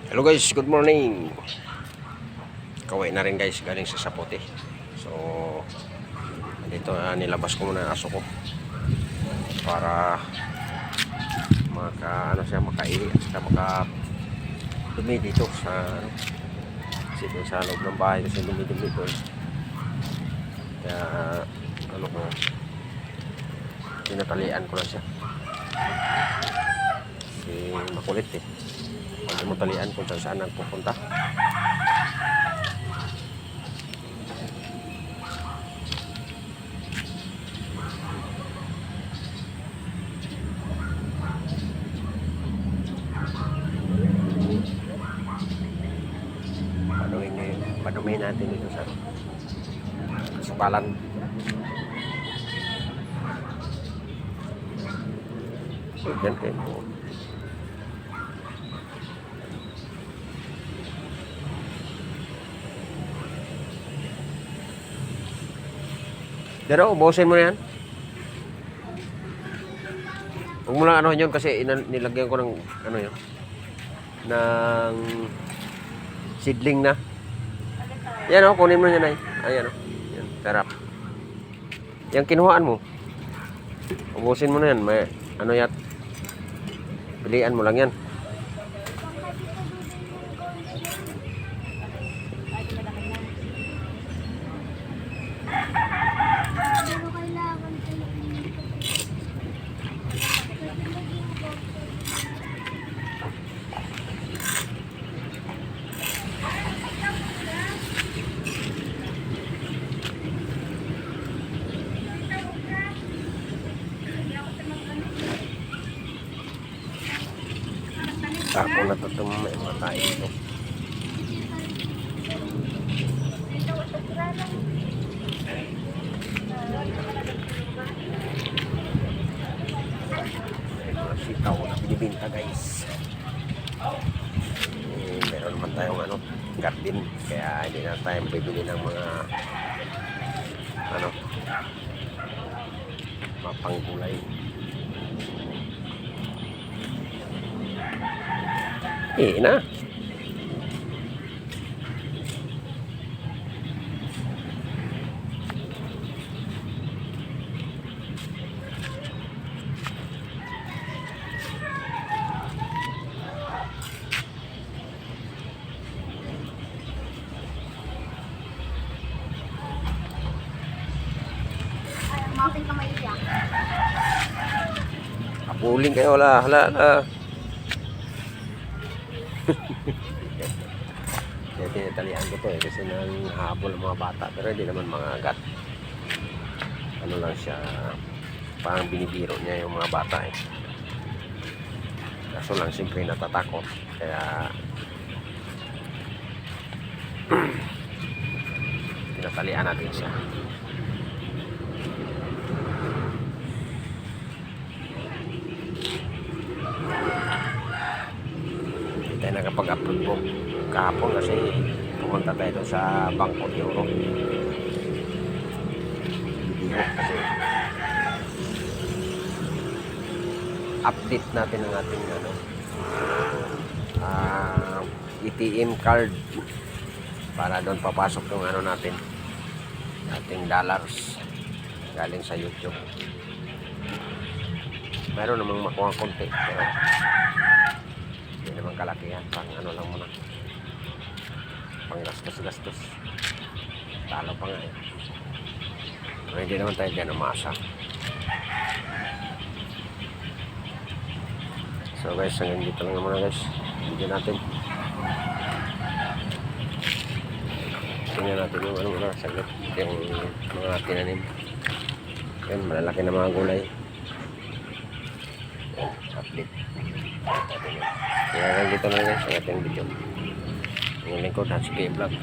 Hello guys, good morning. Kaway na rin guys, galing sa sapote. So, dito nilabas ko muna ang aso ko para makaihi at saka dumi dito sa kasi dun sa loob ng bahay kasi dumi-dumi doon. Kaya tinatalian ko lang siya. Kasi makulit eh. Pag mo talian kung saan nagpupunta. Padumin natin dito sa sukalan. So, dyan kayo po. Pero ubusin mo na yan. Huwag mo lang yun kasi nilagyan ko ng yun ng seedling na. Yan kunin mo yan ay. Ayan yan, sarap. Yang kinuhaan mo. Ubusin mo na yan. May yat. Pilian mo lang yan. Ako na ito may matay ito. Sitaw na binibinta guys. Meron naman tayong garden. Kaya hindi na tayo bibili ng mga mapanggulay. Na. Apuling kayo, hala. Kaya tinatalian ko to kasi nang habol ang mga bata pero hindi naman mga agat. Lang siya, parang binibiro niya yung mga bata eh. Kaso lang siyempre natatakot kaya tinatalian natin siya. Tayo nakapag-upload po kahapon kasi pumunta tayo sa Bangko de Oro kasi update natin ang ating ATM card para doon papasok yung natin ating dollars galing sa YouTube. Meron namang makuha konti pero hindi naman kalakihan, pang lang muna, pang gastos talo pa nga eh. Pero hindi naman tayo dyan umasa. So guys, hanggang dito lang muna guys video natin. Tingnan natin yung saglit yung mga tinanim. Yan, malalaki na mga gulay. Yan, update. Kaya hanggang dito lang guys ang ating video. Yung lingkod, Hatsuki Vlog.